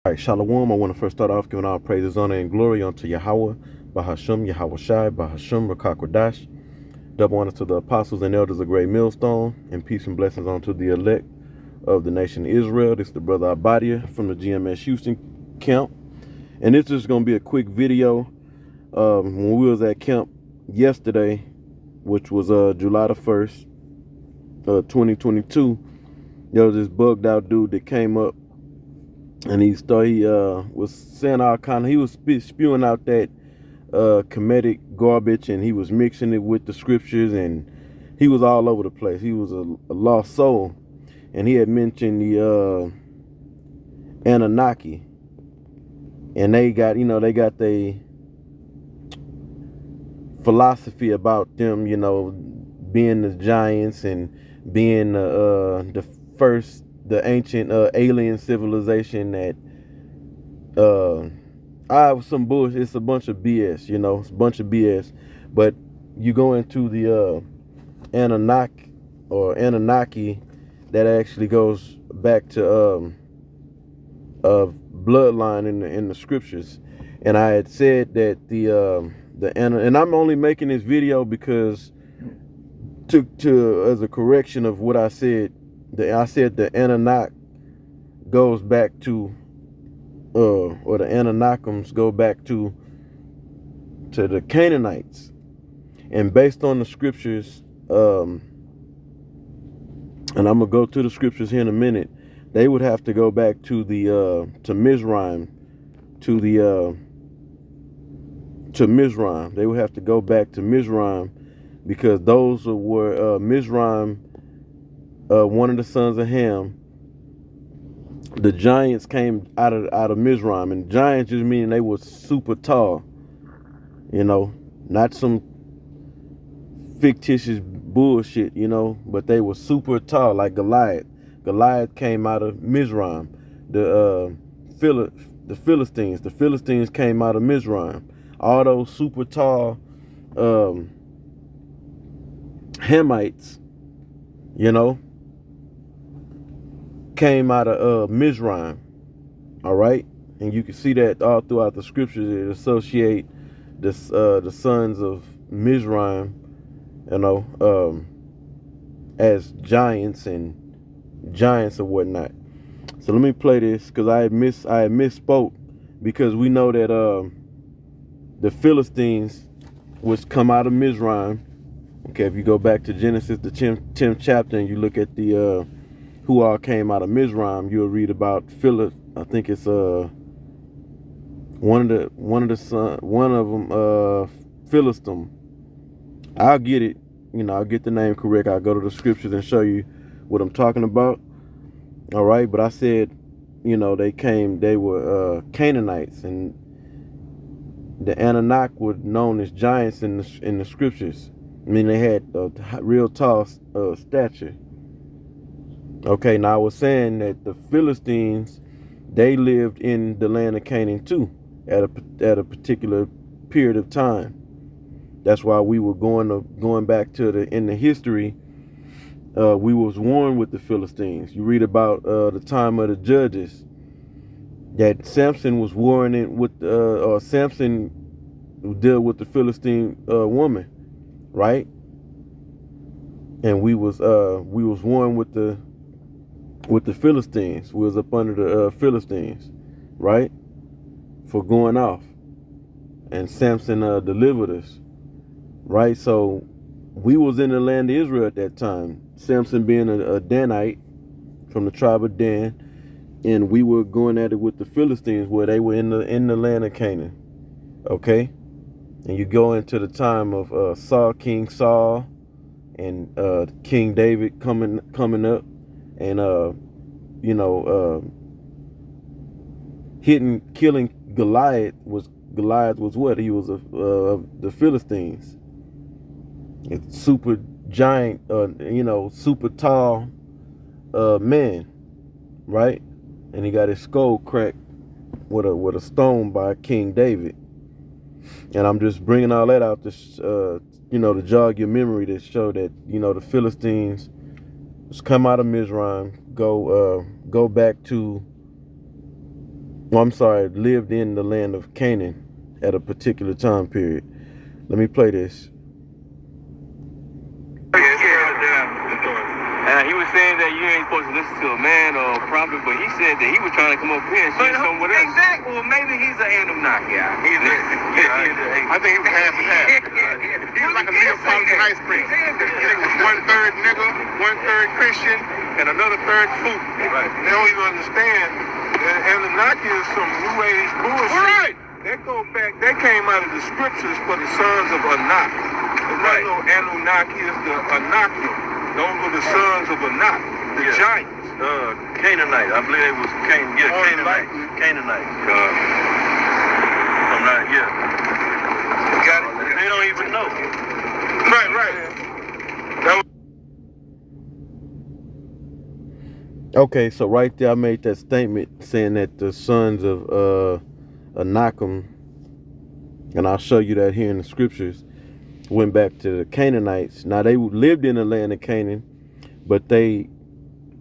All right, Shalom. I want to first start off giving all praises, honor, and glory unto Yahweh, Bahasham, Yahweh Shai, Bahasham, Rakakwadash. Double honor to the apostles and elders of Great Millstone, and peace and blessings unto the elect of the nation of Israel. This is the brother Abadia from the GMS Houston camp. And this is going to be a quick video. When we was at camp yesterday, which was July the 1st, 2022, there was this bugged out dude that came up. And he was saying all kind of, he was spewing out that comedic garbage, and he was mixing it with the scriptures, and he was all over the place. He was a lost soul, and he had mentioned the Anunnaki, and they got their philosophy about them, being the giants and being the first, the ancient alien civilization that some bullshit. It's a bunch of BS, it's a bunch of BS. But you go into the Anunnaki, that actually goes back to bloodline in the scriptures. And I had said that and I'm only making this video because to as a correction of what I said. I said the Anunnaki goes back to or the Anunnakums go back to the Canaanites, and based on the scriptures, and I'm gonna go to the scriptures here in a minute. They would have to go back to the to Mizraim, to Mizraim. They would have to go back to Mizraim, because those were Mizraim, one of the sons of Ham. The giants came out of Mizraim, and giants just meaning they were super tall, not some fictitious bullshit, but they were super tall, like Goliath. Goliath came out of Mizraim. The Philistines came out of Mizraim. All those super tall Hamites, came out of Mizraim. All right, and you can see that all throughout the scriptures. It associate the sons of Mizraim, as giants and whatnot. So let me play this, because I had misspoke, because we know that the Philistines was come out of Mizraim. Okay, if you go back to Genesis, the 10th chapter, and you look at the who all came out of Mizraim, you'll read about Philip. I think it's one of them Philistim. I'll get it. I'll get the name correct. I'll go to the scriptures and show you what I'm talking about. All right, but I said, they were Canaanites, and the Anunnaki were known as giants in the scriptures. I mean, they had a real tall stature. Okay, now I was saying that the Philistines, they lived in the land of Canaan too, at a particular period of time. That's why we were going back to in the history. We was warned with the Philistines. You read about the time of the judges, that Samson was warring with, or Samson dealt with the Philistine woman, right? And we was warned with the Philistines. We was up under the Philistines, right, for going off, and Samson delivered us, right? So we was in the land of Israel at that time. Samson being a Danite from the tribe of Dan, and we were going at it with the Philistines, where they were in the land of Canaan. Okay, and you go into the time of King Saul, and King David coming up, and killing Goliath was what? He was the Philistines. It's super giant, super tall man, right? And he got his skull cracked with a stone by King David. And I'm just bringing all that out to to jog your memory, to show that the Philistines come out of Mizraim, go back to well, I'm sorry, lived in the land of Canaan at a particular time period. Let me play this. He was saying that you ain't supposed to listen to a man or a prophet, but he said that he was trying to come up here and share somewhere else. Exactly. Well, maybe he's an Anunnaki. I think he was half and half. He was like a Neapolitan ice cream. He was 1/3 nigga, 1/3 Christian, and another third food. Right. They don't even understand that Anunnaki is some New Age bullshit. Right. They go back. They came out of the scriptures for the sons of Anak. Right. No Anunnaki is the Anakim. Those were the sons of Anak, the giants. Canaanite. I believe it was Canaanite. Canaanite. I'm not, Got it? They don't even know. Right. Okay, so right there I made that statement saying that the sons of Anakim, and I'll show you that here in the scriptures, went back to the Canaanites. Now they lived in the land of Canaan, but they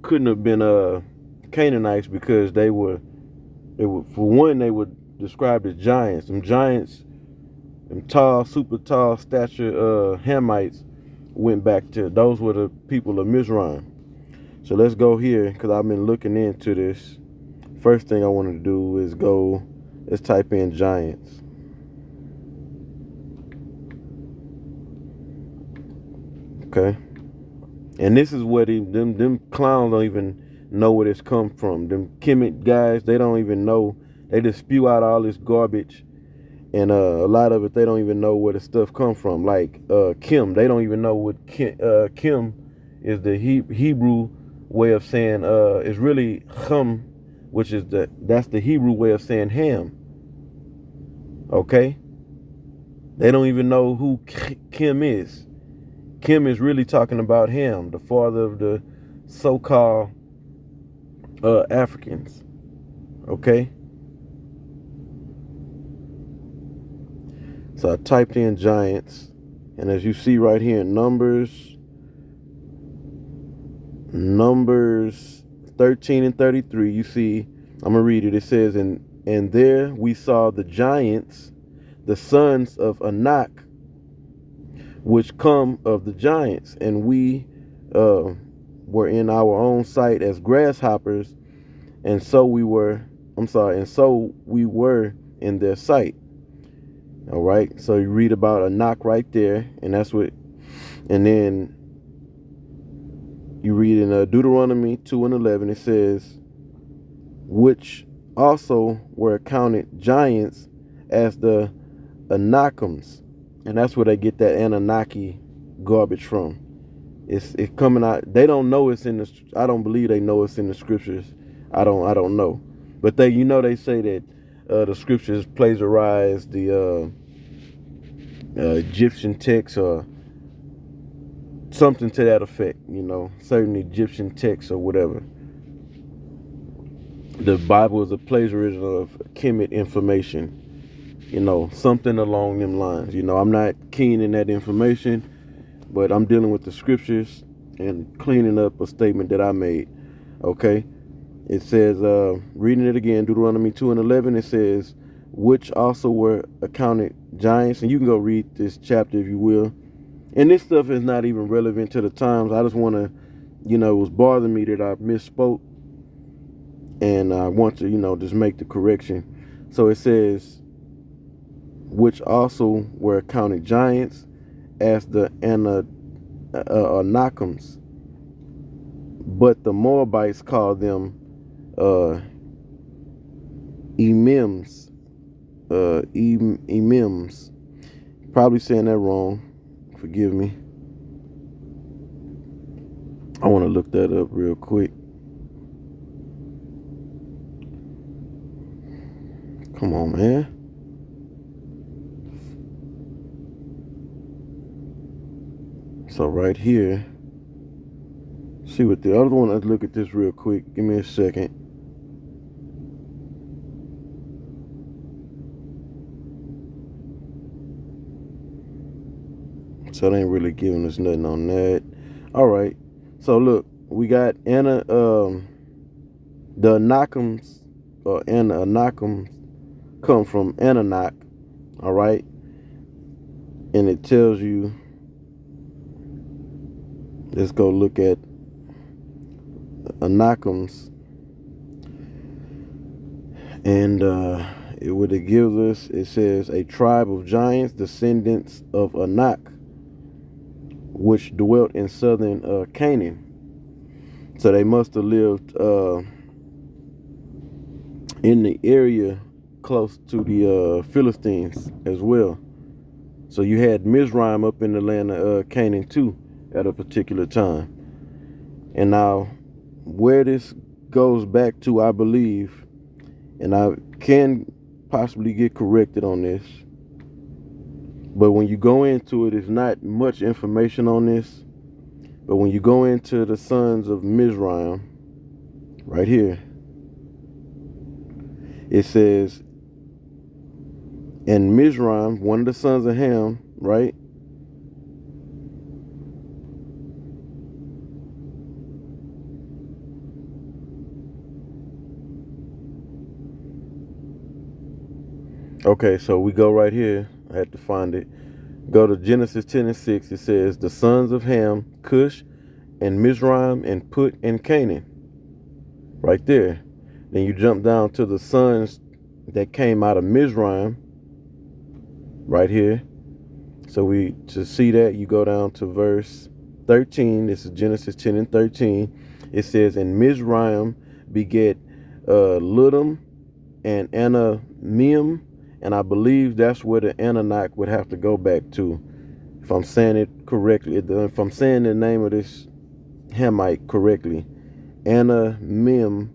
couldn't have been Canaanites because they were for one, they were described as giants. Them giants, them tall, super tall stature Hamites went back to, those were the people of Mizraim. So let's go here because I've been looking into this. First thing I want to do is let's type in giants. Okay, and this is what them clowns don't even know where this come from. Them Kemet guys, they don't even know. They just spew out all this garbage, and a lot of it they don't even know where the stuff come from. Like Kim, they don't even know what Kim is. The Hebrew way of saying is really Chum, which is that's the Hebrew way of saying ham. Okay, they don't even know who Kim is. Kim is really talking about Ham, the father of the so-called Africans. Okay? So I typed in giants, and as you see right here in Numbers 13 and 33, you see, I'm going to read it. It says, and there we saw the giants, the sons of Anak, which come of the giants, and we were in our own sight as grasshoppers, and so we were in their sight. All right, so you read about Anak right there, and that's what, and then you read in Deuteronomy 2 and 11, it says, which also were accounted giants as the Anakims. And that's where they get that Anunnaki garbage from. It's coming out. They don't know it's in the. I don't believe they know it's in the scriptures. I don't know. But they say that the scriptures plagiarize the Egyptian text or something to that effect. Certain Egyptian texts or whatever. The Bible is a plagiarism of Kemet information. Something along them lines. I'm not keen in that information, but I'm dealing with the scriptures and cleaning up a statement that I made. Okay? It says, reading it again, Deuteronomy 2 and 11, it says, which also were accounted giants. And you can go read this chapter if you will. And this stuff is not even relevant to the times. I just want to, it was bothering me that I misspoke. And I want to, just make the correction. So it says, which also were accounted giants as the Anakims, but the Moabites called them Emims. Emims. Probably saying that wrong. Forgive me. I want to look that up real quick. Come on, man. So right here, see what the other one, let's look at this real quick. Give me a second. So they ain't really giving us nothing on that. All right. So look, we got the Anakims Anakim come from Anak, all right? And it tells you, let's go look at Anakims, and what it gives us, it says a tribe of giants, descendants of Anak, which dwelt in southern Canaan. So they must have lived in the area close to the Philistines as well. So you had Mizraim up in the land of Canaan too at a particular time. And now where this goes back to, I believe, and I can possibly get corrected on this, but when you go into it, it's not much information on this. But when you go into the sons of Mizraim, right here, it says, and Mizraim, one of the sons of Ham, right? Okay, so we go right here. I had to find it. Go to Genesis 10:6. It says, the sons of Ham, Cush, and Mizraim, and Put, and Canaan. Right there. Then you jump down to the sons that came out of Mizraim. Right here. So to see that, you go down to verse 13. This is Genesis 10:13. It says, and Mizraim beget Ludim and Anamim. And I believe that's where the Ananak would have to go back to, if I'm saying it correctly. If I'm saying the name of this Hamite correctly, Anamim,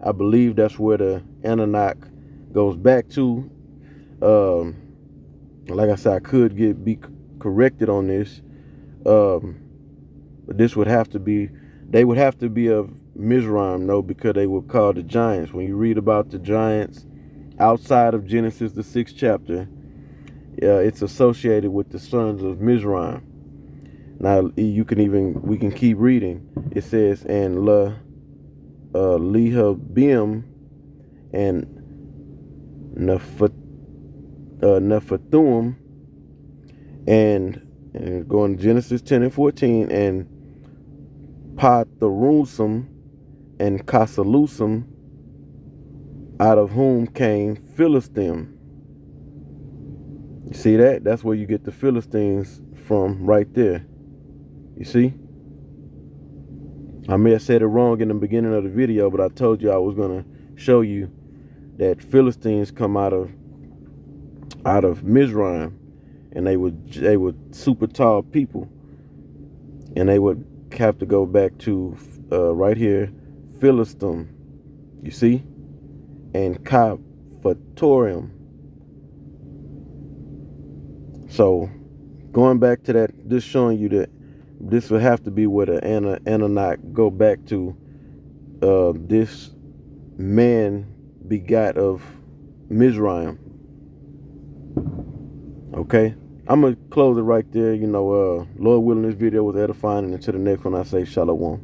I believe that's where the Ananak goes back to. Like I said, I could be corrected on this, but this would have to be, they would have to be of Mizraim, though, because they were called the giants. When you read about the giants outside of Genesis, the 6th chapter, it's associated with the sons of Mizraim. Now we can keep reading. It says, and Lehabim and Nephathuim, and going to Genesis 10:14, and Patharusim and Kasalusim, out of whom came Philistine. You see that? That's where you get the Philistines from, right there. You see? I may have said it wrong in the beginning of the video, but I told you I was going to show you that Philistines come out of Mizraim, and they were super tall people, and they would have to go back to right here, Philistim. You see? And Kaphatorim. So going back to that, just showing you that this would have to be where the Ananak go back to. This man begot of Mizraim. Okay, I'm gonna close it right there. Lord willing, this video was edifying, and until the next one, I say shalom.